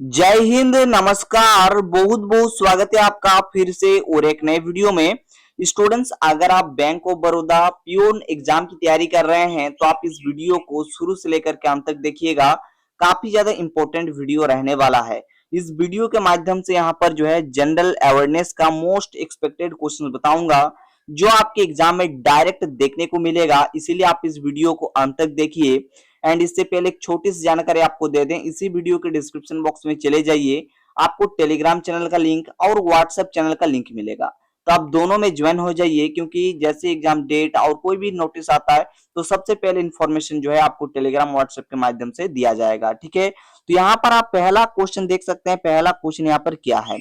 जय हिंद, नमस्कार। बहुत बहुत स्वागत है आपका फिर से और एक नए वीडियो में। स्टूडेंट्स, अगर आप bank of Baroda peon exam की तैयारी कर रहे हैं तो आप इस वीडियो को शुरू से लेकर के अंत तक देखिएगा। काफी ज्यादा इंपॉर्टेंट वीडियो रहने वाला है। इस वीडियो के माध्यम से यहाँ पर जो है जनरल अवेयरनेस का मोस्ट एक्सपेक्टेड क्वेश्चन बताऊंगा जो आपके एग्जाम में डायरेक्ट देखने को मिलेगा। इसीलिए आप इस वीडियो को अंत तक देखिए। एंड इससे पहले एक छोटी सी जानकारी आपको दे दें, इसी वीडियो के डिस्क्रिप्शन बॉक्स में चले जाइए, आपको टेलीग्राम चैनल का लिंक और व्हाट्सएप चैनल का लिंक मिलेगा। तो आप दोनों में ज्वाइन हो जाइए, क्योंकि जैसे एग्जाम डेट और कोई भी नोटिस आता है तो सबसे पहले इन्फॉर्मेशन जो है आपको टेलीग्राम व्हाट्सएप के माध्यम से दिया जाएगा। ठीक है, तो यहाँ पर आप पहला क्वेश्चन देख सकते हैं। पहला क्वेश्चन यहाँ पर क्या है?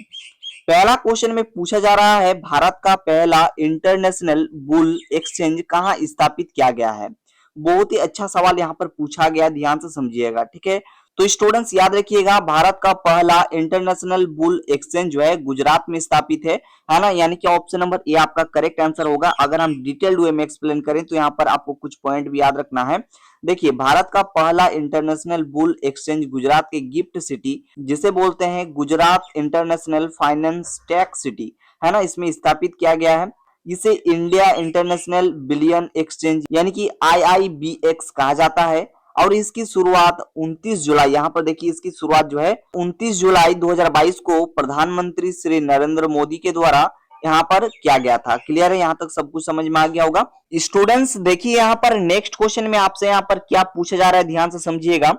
पहला क्वेश्चन में पूछा जा रहा है, भारत का पहला इंटरनेशनल बुल एक्सचेंज कहाँ स्थापित किया गया है? बहुत ही अच्छा सवाल यहाँ पर पूछा गया, ध्यान से समझिएगा। ठीक है, तो स्टूडेंट्स याद रखिएगा, भारत का पहला इंटरनेशनल बुल एक्सचेंज जो है गुजरात में स्थापित है ना। यानी कि ऑप्शन नंबर ए आपका करेक्ट आंसर होगा। अगर हम डिटेल्ड वे में एक्सप्लेन करें तो यहाँ पर आपको कुछ पॉइंट भी याद रखना है। देखिए, भारत का पहला इंटरनेशनल बुल एक्सचेंज गुजरात के गिफ्ट सिटी, जिसे बोलते हैं Gujarat international finance tech city, है ना, इसमें स्थापित किया गया है। इसे इंडिया इंटरनेशनल बिलियन एक्सचेंज यानी कि IIBX कहा जाता है। और इसकी शुरुआत 29 जुलाई, यहाँ पर देखिए इसकी शुरुआत जो है 29 जुलाई 2022 को प्रधानमंत्री श्री नरेंद्र मोदी के द्वारा यहाँ पर किया गया था। क्लियर है? यहाँ तक सब कुछ समझ में आ गया होगा। स्टूडेंट्स देखिए, यहाँ पर नेक्स्ट क्वेश्चन में आपसे यहाँ पर क्या पूछा जा रहा है, ध्यान से समझिएगा।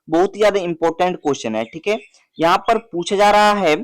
बहुत ही ज्यादा इंपॉर्टेंट क्वेश्चन है। ठीक है, यहाँ पर पूछा जा रहा है,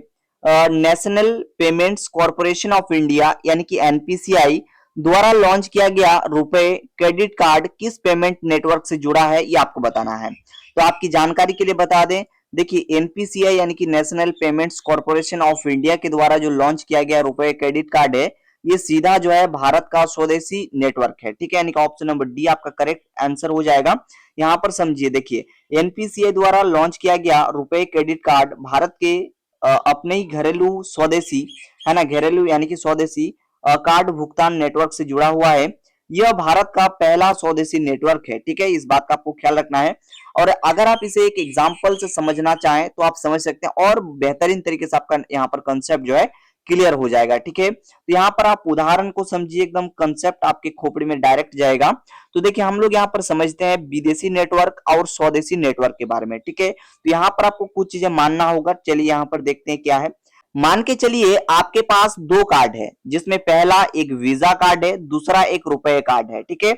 national payments corporation of India यानी कि NPCI द्वारा लॉन्च किया गया रुपए क्रेडिट कार्ड किस पेमेंट नेटवर्क से जुड़ा है, ये आपको बताना है। तो आपकी जानकारी के लिए बता दें, देखिए NPCI यानी कि national payments corporation of India के द्वारा जो लॉन्च किया गया रुपए क्रेडिट कार्ड है, ये सीधा जो है भारत का स्वदेशी नेटवर्क है। ठीक है, यानी कि ऑप्शन नंबर डी आपका करेक्ट आंसर हो जाएगा। यहाँ पर समझिए, देखिए NPCI द्वारा लॉन्च किया गया रुपए क्रेडिट कार्ड भारत के अपने ही घरेलू स्वदेशी, है ना, घरेलू यानी कि स्वदेशी कार्ड भुगतान नेटवर्क से जुड़ा हुआ है। यह भारत का पहला स्वदेशी नेटवर्क है। ठीक है, इस बात का आपको ख्याल रखना है। और अगर आप इसे एक एग्जांपल से समझना चाहें तो आप समझ सकते हैं, और बेहतरीन तरीके से आपका यहाँ पर कंसेप्ट जो है क्लियर हो जाएगा। ठीक है, तो यहाँ पर आप उदाहरण को समझिए, एकदम कंसेप्ट आपके खोपड़ी में डायरेक्ट जाएगा। तो देखिए, हम लोग यहाँ पर समझते हैं विदेशी नेटवर्क और स्वदेशी नेटवर्क के बारे में। ठीक है, तो यहाँ पर आपको कुछ चीजें मानना होगा। चलिए यहाँ पर देखते हैं क्या है। मान के चलिए आपके पास दो कार्ड है, जिसमें पहला एक वीजा कार्ड है, दूसरा एक रुपए कार्ड है। ठीक है,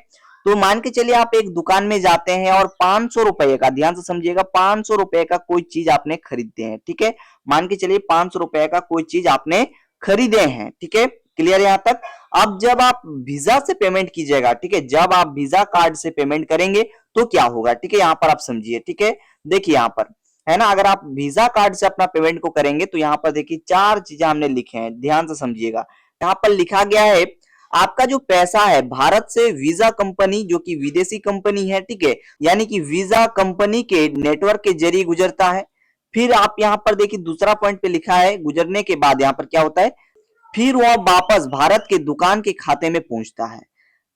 तो मान के चलिए आप एक दुकान में जाते हैं और 500 रुपए का, ध्यान से समझिएगा, 500 रुपए का कोई चीज आपने खरीदते हैं। ठीक है, मान के चलिए 500 रुपए का कोई चीज आपने खरीदे हैं। ठीक है, क्लियर यहां तक? अब जब आप वीजा से पेमेंट कीजिएगा, ठीक है, जब आप वीजा कार्ड से पेमेंट करेंगे तो क्या होगा? ठीक है, यहां पर आप समझिए। ठीक है, देखिए यहां पर है ना, अगर आप वीजा कार्ड से अपना पेमेंट को करेंगे तो यहाँ पर देखिए चार चीजें हमने लिखे हैं, ध्यान से समझिएगा। यहाँ पर लिखा गया है, आपका जो पैसा है भारत से वीजा कंपनी, जो कि विदेशी कंपनी है, ठीक है, यानी कि वीजा कंपनी के नेटवर्क के जरिए गुजरता है। फिर आप यहाँ पर देखिए दूसरा पॉइंट पे लिखा है, गुजरने के बाद यहाँ पर क्या होता है, फिर वह वापस भारत के दुकान के खाते में पहुंचता है।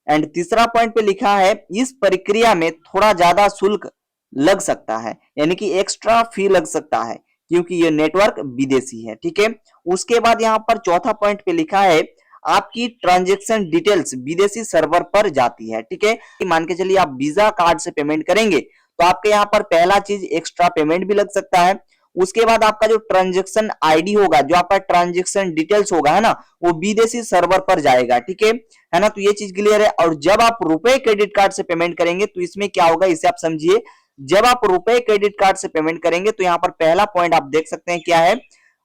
एंड तीसरा पॉइंट पे लिखा है, इस प्रक्रिया में थोड़ा ज्यादा शुल्क लग सकता है, यानी कि एक्स्ट्रा फी लग सकता है, क्योंकि ये नेटवर्क विदेशी है। ठीक है, उसके बाद यहाँ पर चौथा पॉइंट पे लिखा है, आपकी ट्रांजैक्शन डिटेल्स विदेशी सर्वर पर जाती है। ठीक है, मान के चलिए आप वीजा कार्ड से पेमेंट करेंगे तो आपके यहाँ पर पहला चीज एक्स्ट्रा पेमेंट भी लग सकता है। उसके बाद आपका जो ट्रांजैक्शन आईडी होगा, जो आपका ट्रांजैक्शन डिटेल्स होगा, है ना, वो विदेशी सर्वर पर जाएगा। ठीक है ना, तो ये चीज क्लियर है। और जब आप रुपए क्रेडिट कार्ड से पेमेंट करेंगे तो इसमें क्या होगा, इसे आप समझिए। जब आप रुपए क्रेडिट कार्ड से पेमेंट करेंगे तो यहाँ पर पहला पॉइंट आप देख सकते हैं क्या है,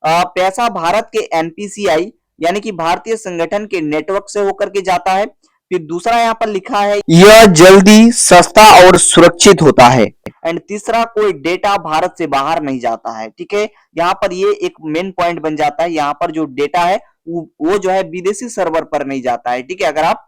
पैसा भारत के NPCI यानी कि भारतीय संगठन के नेटवर्क से होकर के जाता है। फिर दूसरा यहाँ पर लिखा है, यह जल्दी, सस्ता और सुरक्षित होता है। एंड तीसरा, कोई डेटा भारत से बाहर नहीं जाता है। ठीक है, यहाँ पर ये एक मेन पॉइंट बन जाता है, यहाँ पर जो डेटा है वो जो है विदेशी सर्वर पर नहीं जाता है। ठीक है, अगर आप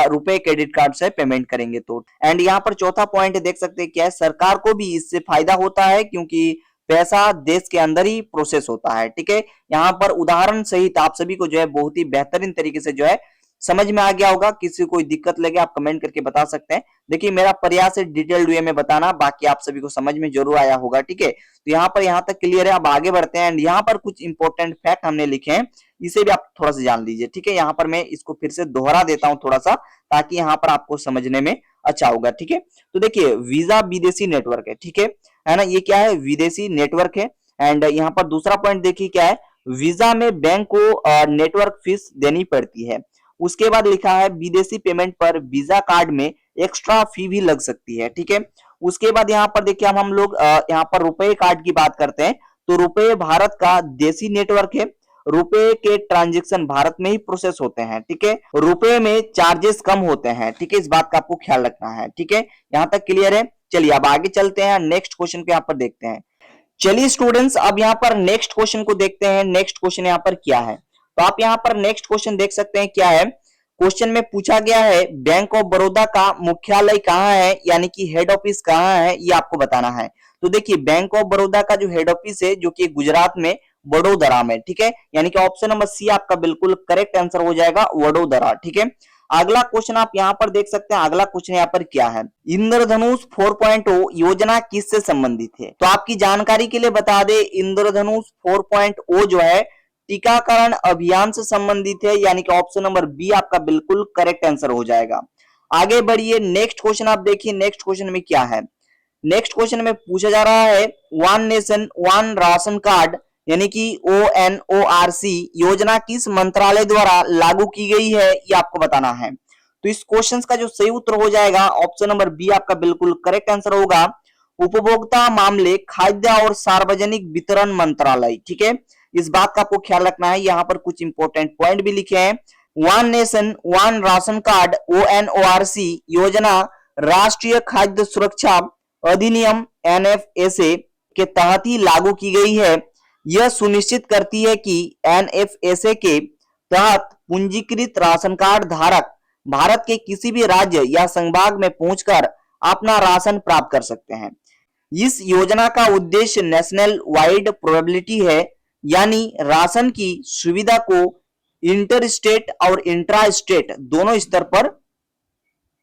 रुपए क्रेडिट कार्ड से पेमेंट करेंगे तो। एंड यहाँ पर चौथा पॉइंट देख सकते हैं क्या है, सरकार को भी इससे फायदा होता है, क्योंकि पैसा देश के अंदर ही प्रोसेस होता है। ठीक है, यहाँ पर उदाहरण सहित आप सभी को जो है बहुत ही बेहतरीन तरीके से जो है समझ में आ गया होगा? किसी को कोई दिक्कत लगे आप कमेंट करके बता सकते हैं। देखिए मेरा प्रयास है डिटेल्ड वे में बताना, बाकी आप सभी को समझ में जरूर आया होगा, ठीक है। तो यहाँ तक क्लियर है। अब आगे बढ़ते हैं एंड यहाँ पर कुछ इंपॉर्टेंट फैक्ट हमने लिखे हैं, इसे भी आप थोड़ा सा जान लीजिए, ठीक है। यहाँ पर मैं इसको फिर से दोहरा देता हूँ थोड़ा सा, ताकि यहाँ पर आपको समझने में अच्छा होगा, ठीक है। तो देखिए वीजा विदेशी नेटवर्क है, ठीक है ना, ये क्या है, विदेशी नेटवर्क है। एंड यहाँ पर दूसरा पॉइंट देखिए क्या है, वीजा में बैंक को नेटवर्क फीस देनी पड़ती है। उसके बाद लिखा है विदेशी पेमेंट पर वीजा कार्ड में एक्स्ट्रा फी भी लग सकती है, ठीक है। उसके बाद यहाँ पर देखिए हम लोग यहाँ पर रुपए कार्ड की बात करते हैं, तो रुपए भारत का देसी नेटवर्क है। रुपए के ट्रांजैक्शन भारत में ही प्रोसेस होते हैं, ठीक है। रुपए में चार्जेस कम होते हैं, ठीक है, इस बात का आपको ख्याल रखना है, ठीक है। यहाँ तक क्लियर है। चलिए अब आगे चलते हैं, नेक्स्ट क्वेश्चन पे यहाँ पर देखते हैं। चलिए स्टूडेंट्स अब यहाँ पर नेक्स्ट क्वेश्चन को देखते हैं। नेक्स्ट क्वेश्चन यहाँ पर क्या है, तो आप यहाँ पर नेक्स्ट क्वेश्चन देख सकते हैं क्या है। क्वेश्चन में पूछा गया है बैंक ऑफ बड़ौदा का मुख्यालय कहाँ है, यानी कि हेड ऑफिस कहाँ है, ये आपको बताना है। तो देखिए बैंक ऑफ बड़ौदा का जो हेड ऑफिस है जो कि गुजरात में वडोदरा में, ठीक है, यानी कि ऑप्शन नंबर सी आपका बिल्कुल करेक्ट आंसर हो जाएगा, वडोदरा, ठीक है। अगला क्वेश्चन आप यहाँ पर देख सकते हैं। अगला क्वेश्चन यहाँ पर क्या है, इंद्रधनुष 4.0 योजना किससे संबंधित है। तो आपकी जानकारी के लिए बता दे, इंद्रधनुष 4.0 जो है टीकाकरण अभियान से संबंधित है, यानी कि ऑप्शन नंबर बी आपका बिल्कुल करेक्ट आंसर हो जाएगा। आगे बढ़िए, नेक्स्ट क्वेश्चन आप देखिए, नेक्स्ट क्वेश्चन में क्या है। नेक्स्ट क्वेश्चन में पूछा जा रहा है one nation one ration card यानी कि ONORC योजना किस मंत्रालय द्वारा लागू की गई है, ये आपको बताना है। तो इस क्वेश्चन का जो सही उत्तर हो जाएगा ऑप्शन नंबर बी आपका बिल्कुल करेक्ट आंसर होगा, उपभोक्ता मामले खाद्य और सार्वजनिक वितरण मंत्रालय, ठीक है। इस बात का आपको ख्याल रखना है। यहाँ पर कुछ इंपॉर्टेंट पॉइंट भी लिखे हैं। One nation one ration card ONORC योजना राष्ट्रीय खाद्य सुरक्षा अधिनियम NFSA के तहत ही लागू की गई है। यह सुनिश्चित करती है कि NFSA के तहत पूंजीकृत राशन कार्ड धारक भारत के किसी भी राज्य या संभाग में पहुंचकर अपना राशन प्राप्त कर सकते हैं। इस योजना का उद्देश्य नेशनल वाइड प्रोबेबिलिटी है, यानी राशन की सुविधा को इंटर स्टेट और इंट्रा स्टेट दोनों स्तर पर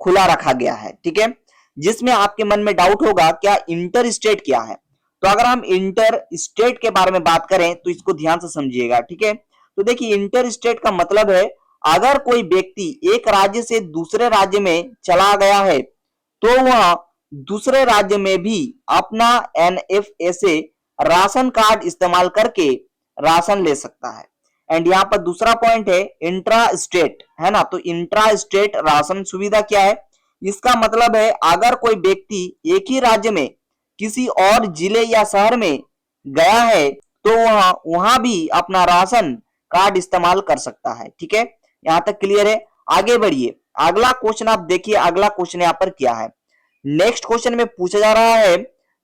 खुला रखा गया है, ठीक है। जिसमें आपके मन में डाउट होगा क्या इंटर स्टेट क्या है, तो अगर हम इंटर स्टेट के बारे में बात करें तो इसको ध्यान से समझिएगा, ठीक है। तो देखिए इंटर स्टेट का मतलब है अगर कोई व्यक्ति एक राज्य से दूसरे राज्य में चला गया है तो वह दूसरे राज्य में भी अपना NFSA राशन कार्ड इस्तेमाल करके राशन ले सकता है। एंड यहाँ पर दूसरा पॉइंट है इंट्रा स्टेट, है ना, तो इंट्रा स्टेट राशन सुविधा क्या है, इसका मतलब है अगर कोई व्यक्ति एक ही राज्य में किसी और जिले या शहर में गया है तो वह वहां भी अपना राशन कार्ड इस्तेमाल कर सकता है, ठीक है। यहां तक क्लियर है। आगे बढ़िए, अगला क्वेश्चन आप देखिए। अगला क्वेश्चन यहाँ पर क्या है, नेक्स्ट क्वेश्चन में पूछा जा रहा है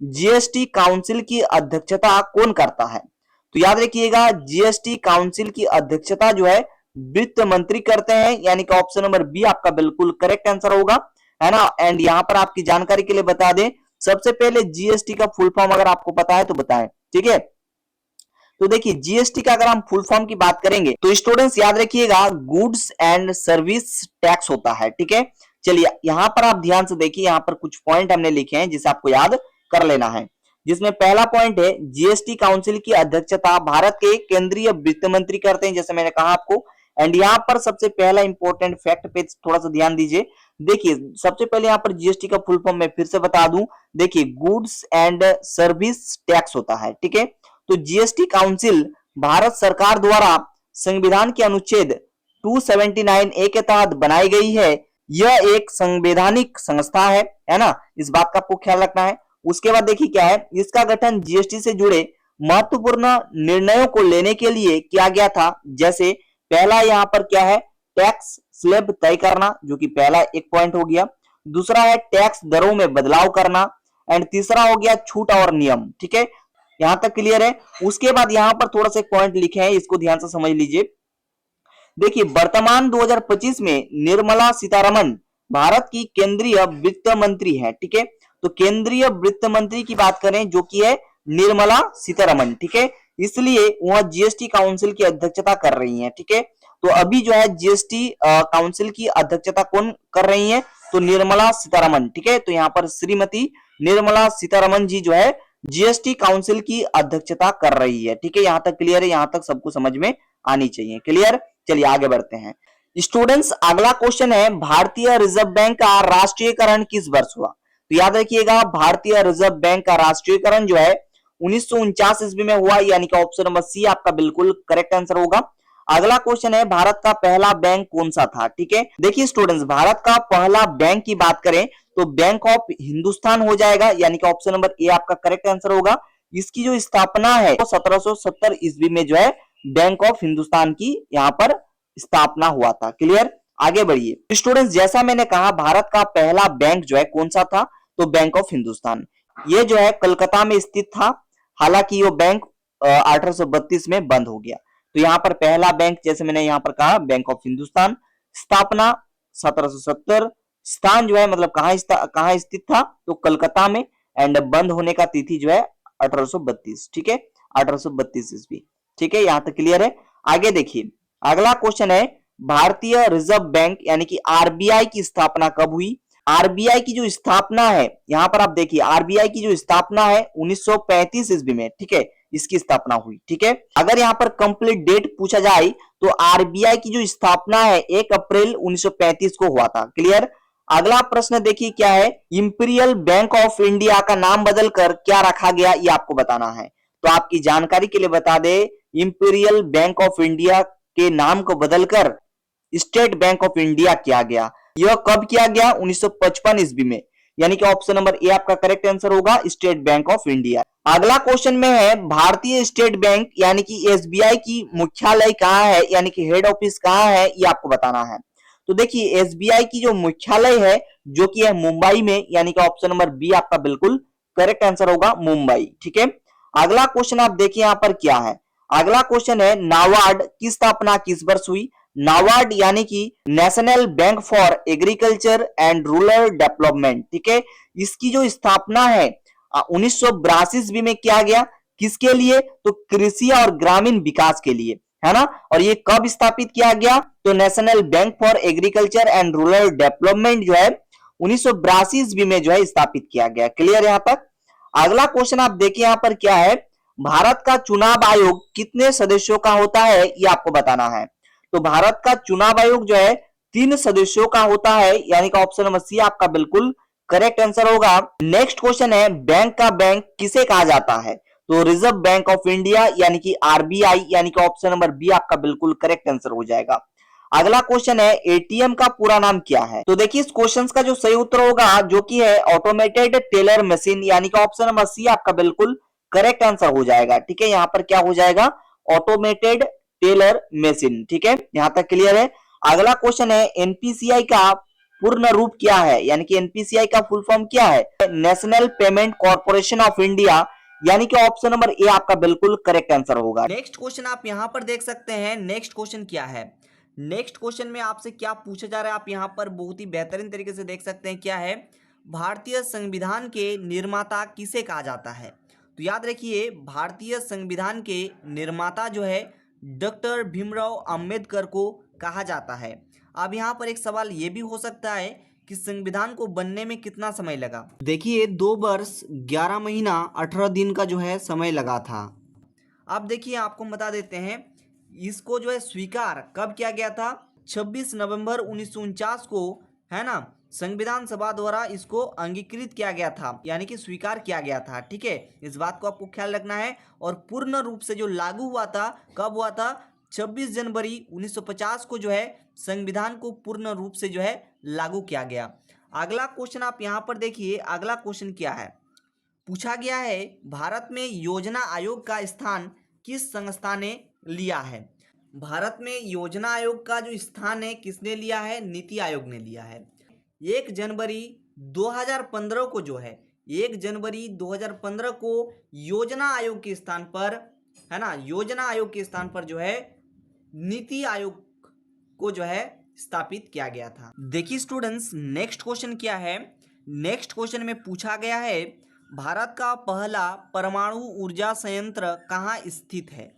GST काउंसिल की अध्यक्षता कौन करता है। तो याद रखिएगा GST काउंसिल की अध्यक्षता जो है वित्त मंत्री करते हैं, यानी कि ऑप्शन नंबर बी आपका बिल्कुल करेक्ट आंसर होगा, है ना। एंड यहाँ पर आपकी जानकारी के लिए बता दें, सबसे पहले GST का फुल फॉर्म अगर आपको पता है तो बताएं, ठीक है। तो देखिए GST का अगर हम फुल फॉर्म की बात करेंगे तो स्टूडेंट्स याद रखिएगा गुड्स एंड सर्विस टैक्स होता है, ठीक है। चलिए यहाँ पर आप ध्यान से देखिए, यहाँ पर कुछ पॉइंट हमने लिखे हैं जिसे आपको याद कर लेना है। जिसमें पहला पॉइंट है GST काउंसिल की अध्यक्षता भारत के केंद्रीय वित्त मंत्री करते हैं, जैसे मैंने कहा आपको। एंड यहाँ पर सबसे पहला इंपॉर्टेंट फैक्ट पे थोड़ा सा ध्यान दीजिए। देखिए सबसे पहले यहाँ पर GST का फुल फॉर्म मैं फिर से बता दूं, देखिए गुड्स एंड सर्विस टैक्स होता है, ठीक है। तो GST काउंसिल भारत सरकार द्वारा संविधान के अनुच्छेद 279A के तहत बनाई गई है। यह एक संवैधानिक संस्था है ना, इस बात का आपको ख्याल रखना है। उसके बाद देखिए क्या है, इसका गठन GST से जुड़े महत्वपूर्ण निर्णयों को लेने के लिए किया गया था। जैसे पहला यहाँ पर क्या है, टैक्स स्लैब तय करना, जो कि पहला एक पॉइंट हो गया। दूसरा है टैक्स दरों में बदलाव करना, एंड तीसरा हो गया छूट और नियम, ठीक है। यहां तक क्लियर है। उसके बाद यहां पर थोड़ा सा पॉइंट लिखे हैं, इसको ध्यान से समझ लीजिए। देखिए वर्तमान 2025 में निर्मला सीतारमन भारत की केंद्रीय वित्त मंत्री है, ठीक है। तो केंद्रीय वित्त मंत्री की बात करें जो कि है निर्मला सीतारमन, ठीक है, इसलिए वह GST काउंसिल की अध्यक्षता कर रही हैं, ठीक है। तो अभी जो है जीएसटी काउंसिल की अध्यक्षता कौन कर रही है? तो निर्मला सीतारमण। ठीक है, तो यहाँ पर श्रीमती निर्मला सीतारमण जी जो है जीएसटी काउंसिल की अध्यक्षता कर रही है। ठीक है, यहां तक क्लियर है? यहां तक सबको समझ में आनी चाहिए। क्लियर? चलिए आगे बढ़ते हैं स्टूडेंट्स। अगला क्वेश्चन है भारतीय रिजर्व बैंक का राष्ट्रीयकरण किस वर्ष हुआ? तो याद रखिएगा, भारतीय रिजर्व बैंक का राष्ट्रीयकरण जो है 1949 ईस्वी में हुआ, यानी कि ऑप्शन नंबर सी आपका बिल्कुल करेक्ट आंसर होगा। अगला क्वेश्चन है भारत का पहला बैंक कौन सा था? ठीक है, देखिए स्टूडेंट्स, भारत का पहला बैंक की बात करें तो बैंक ऑफ हिंदुस्तान हो जाएगा, यानी कि ऑप्शन नंबर ए आपका करेक्ट आंसर होगा। इसकी जो स्थापना है 1770 ईस्वी में जो है बैंक ऑफ हिंदुस्तान की यहां पर स्थापना हुआ था। क्लियर? आगे बढ़िए स्टूडेंट्स, जैसा मैंने कहा भारत का पहला बैंक जो है कौन सा था? तो बैंक ऑफ हिंदुस्तान। ये जो है कलकत्ता में स्थित था, हालांकि ये बैंक 1832 में बंद हो गया। तो यहां पर पहला बैंक, जैसे मैंने यहां पर कहा, बैंक ऑफ हिंदुस्तान, स्थापना 1770, स्थान जो है मतलब कहां स्थित था? तो कलकत्ता में, एंड बंद होने का तिथि जो है 1832। ठीक है, 1832 ईस्वी। ठीक है, यहां तक क्लियर है? आगे देखिए अगला क्वेश्चन है भारतीय रिजर्व बैंक यानी कि आरबीआई की स्थापना कब हुई? आरबीआई की जो स्थापना है, यहां पर आप देखिए आरबीआई की जो स्थापना है 1935 ईस्वी में। ठीक है, इसकी स्थापना हुई। ठीक है, अगर यहां पर कंप्लीट डेट पूछा जाए तो आरबीआई की जो स्थापना है 1 अप्रैल 1935 को हुआ था। क्लियर? अगला प्रश्न देखिए क्या है, इंपीरियल बैंक ऑफ इंडिया का नाम बदलकर क्या रखा गया, ये आपको बताना है। तो आपकी जानकारी के लिए बता दे, इंपीरियल बैंक ऑफ इंडिया के नाम को बदलकर स्टेट बैंक ऑफ इंडिया किया गया। यह कब किया गया? 1955 ईस्वी में, यानी कि ऑप्शन नंबर ए आपका करेक्ट आंसर होगा, स्टेट बैंक ऑफ इंडिया। अगला क्वेश्चन में है भारतीय स्टेट बैंक यानी कि एसबीआई की मुख्यालय कहां है, यानी कि हेड ऑफिस कहां है, ये आपको बताना है। तो देखिए एसबीआई की जो मुख्यालय है जो कि है मुंबई में, यानी कि ऑप्शन नंबर बी आपका बिल्कुल करेक्ट आंसर होगा, मुंबई। ठीक है, अगला क्वेश्चन आप देखिए यहां पर क्या है। अगला क्वेश्चन है नाबार्ड की स्थापना किस वर्ष हुई? नाबार्ड यानी कि national bank for agriculture and rural development. ठीक है, इसकी जो स्थापना है 1982 ईस्वी में किया गया। किसके लिए? तो कृषि और ग्रामीण विकास के लिए, है ना। और ये कब स्थापित किया गया? तो national bank for agriculture and rural development जो है 1982 ईस्वी में जो है स्थापित किया गया। क्लियर यहां तक? अगला क्वेश्चन आप देखिए यहां पर क्या है, भारत का चुनाव आयोग कितने सदस्यों का होता है, ये आपको बताना है। तो भारत का चुनाव आयोग जो है 3 सदस्यों का होता है, यानी कि ऑप्शन नंबर सी आपका बिल्कुल करेक्ट आंसर होगा। नेक्स्ट क्वेश्चन है बैंक का बैंक किसे कहा जाता है? तो रिजर्व बैंक ऑफ इंडिया यानी कि आरबीआई, यानी कि ऑप्शन नंबर बी आपका बिल्कुल करेक्ट आंसर हो जाएगा। अगला क्वेश्चन है एटीएम का पूरा नाम क्या है? तो देखिए इस क्वेश्चन का जो सही उत्तर होगा जो कि है ऑटोमेटेड टेलर मशीन, यानी कि ऑप्शन नंबर सी आपका बिल्कुल करेक्ट आंसर हो जाएगा। ठीक है, यहां पर क्या हो जाएगा? Automated teller machine. ठीक है, यहां तक क्लियर है? अगला क्वेश्चन है एनपीसीआई का पूर्ण रूप क्या है, यानी कि एनपीसीआई का फुल फॉर्म क्या है? National payment corporation of India, यानी कि ऑप्शन नंबर ए आपका बिल्कुल करेक्ट आंसर होगा। नेक्स्ट क्वेश्चन आप यहां पर देख सकते हैं। नेक्स्ट क्वेश्चन क्या है? नेक्स्ट क्वेश्चन में आपसे क्या पूछा जा रहा है, आप यहां पर बहुत ही बेहतरीन तरीके से देख सकते हैं। क्या है? भारतीय संविधान के निर्माता किसे कहा जाता है? तो याद रखिए भारतीय संविधान के निर्माता जो है डॉक्टर भीमराव अंबेडकर को कहा जाता है। अब यहाँ पर एक सवाल ये भी हो सकता है कि संविधान को बनने में कितना समय लगा? देखिए 2 वर्ष 11 महीना 18 दिन का जो है समय लगा था। अब देखिए आपको बता देते हैं इसको जो है स्वीकार कब किया गया था? 26 नवंबर 1949 को, है ना, संविधान सभा द्वारा इसको अंगीकृत किया गया था, यानी कि स्वीकार किया गया था। ठीक है, इस बात को आपको ख्याल रखना है। और पूर्ण रूप से जो लागू हुआ था कब हुआ था? 26 जनवरी 1950 को जो है संविधान को पूर्ण रूप से जो है लागू किया गया। अगला क्वेश्चन आप यहाँ पर देखिए। अगला क्वेश्चन क्या है? पूछा गया है भारत में योजना आयोग का स्थान किस संस्था ने लिया है? भारत में योजना आयोग का जो स्थान है किसने लिया है? नीति आयोग ने लिया है। 1 जनवरी 2015 को जो है 1 जनवरी 2015 को योजना आयोग के स्थान पर, है ना, योजना आयोग के स्थान पर जो है नीति आयोग को जो है स्थापित किया गया था। देखिए स्टूडेंट्स नेक्स्ट क्वेश्चन क्या है? नेक्स्ट क्वेश्चन में पूछा गया है भारत का पहला परमाणु ऊर्जा संयंत्र कहाँ स्थित है?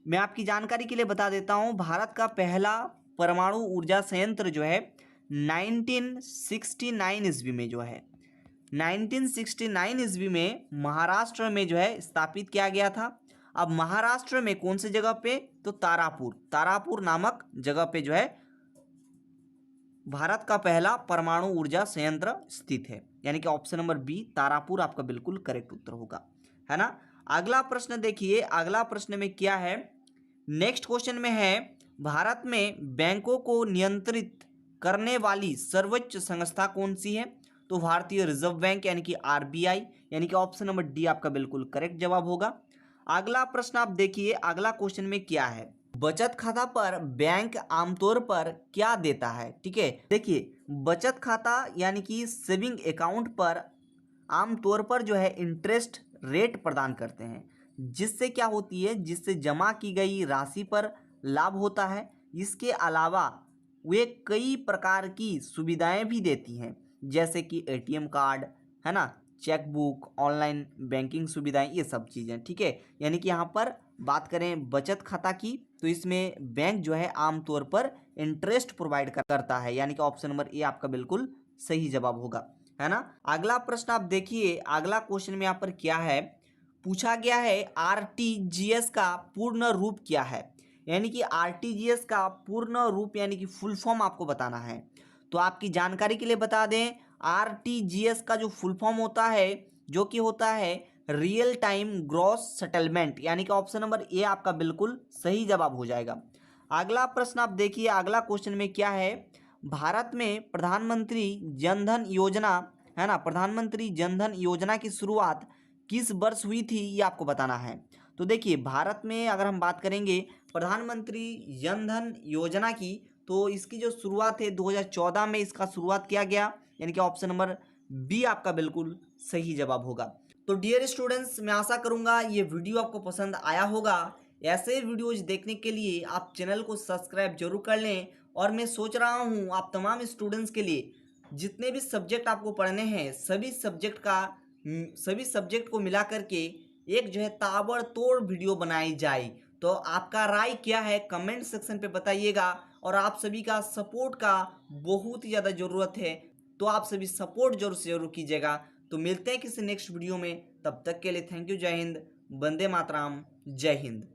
मैं आपकी जानकारी के लिए बता देता हूं, भारत का पहला परमाणु ऊर्जा संयंत्र जो है 1969 ईस्वी में जो है 1969 ईस्वी में महाराष्ट्र में जो है स्थापित किया गया था। अब महाराष्ट्र में कौन सी जगह पे, तो तारापुर नामक जगह पे जो है भारत का पहला परमाणु ऊर्जा संयंत्र स्थित है, यानी कि ऑप्शन नंबर बी तारापुर आपका बिल्कुल करेक्ट उत्तर होगा, है ना। अगला प्रश्न देखिए, अगला प्रश्न में क्या है, नेक्स्ट क्वेश्चन में है, भारत में बैंकों को नियंत्रित करने वाली सर्वोच्च संस्था कौन सी है, तो भारतीय रिजर्व बैंक यानी कि आरबीआई, यानी कि ऑप्शन नंबर डी आपका बिल्कुल करेक्ट जवाब होगा। अगला प्रश्न आप देखिए, अगला क्वेश्चन में क्या है, बचत खाता पर बैंक आमतौर पर क्या देता है, ठीक है। देखिए बचत खाता यानी कि सेविंग अकाउंट पर आमतौर पर जो है इंटरेस्ट रेट प्रदान करते हैं, जिससे क्या होती है, जिससे जमा की गई राशि पर लाभ होता है। इसके अलावा वे कई प्रकार की सुविधाएं भी देती हैं, जैसे कि एटीएम कार्ड, है ना, चेकबुक, ऑनलाइन बैंकिंग सुविधाएं, ये सब चीज़ें, ठीक है। यानी कि यहाँ पर बात करें बचत खाता की, तो इसमें बैंक जो है आमतौर पर इंटरेस्ट प्रोवाइड करता है, यानी कि ऑप्शन नंबर ए आपका बिल्कुल सही जवाब होगा, है ना। अगला प्रश्न आप देखिए, अगला क्वेश्चन में यहाँ पर क्या है, पूछा गया है आरटीजीएस का पूर्ण रूप क्या है, यानी कि आरटीजीएस का पूर्ण रूप यानी कि फुल फॉर्म आपको बताना है। तो आपकी जानकारी के लिए बता दें, आरटीजीएस का जो फुल फॉर्म होता है, जो कि होता है रियल टाइम ग्रॉस सेटलमेंट, यानी कि ऑप्शन नंबर ए आपका बिल्कुल सही जवाब हो जाएगा। अगला प्रश्न आप देखिए, अगला क्वेश्चन में क्या है, भारत में प्रधानमंत्री जनधन योजना, है ना, प्रधानमंत्री जनधन योजना की शुरुआत किस वर्ष हुई थी, ये आपको बताना है। तो देखिए भारत में अगर हम बात करेंगे प्रधानमंत्री जनधन योजना की, तो इसकी जो शुरुआत है 2014 में इसका शुरुआत किया गया, यानी कि ऑप्शन नंबर बी आपका बिल्कुल सही जवाब होगा। तो डियर स्टूडेंट्स, मैं आशा करूंगा ये वीडियो आपको पसंद आया होगा। ऐसे वीडियोज देखने के लिए आप चैनल को सब्सक्राइब जरूर कर लें, और मैं सोच रहा हूँ आप तमाम स्टूडेंट्स के लिए जितने भी सब्जेक्ट आपको पढ़ने हैं, सभी सब्जेक्ट को मिला करके एक जो है ताबड़तोड़ वीडियो बनाई जाए। तो आपका राय क्या है कमेंट सेक्शन पे बताइएगा, और आप सभी का सपोर्ट का बहुत ही ज़्यादा ज़रूरत है, तो आप सभी सपोर्ट जरूर से जरूर कीजिएगा। तो मिलते हैं किसी नेक्स्ट वीडियो में, तब तक के लिए थैंक यू, जय हिंद, वंदे मातरम, जय हिंद।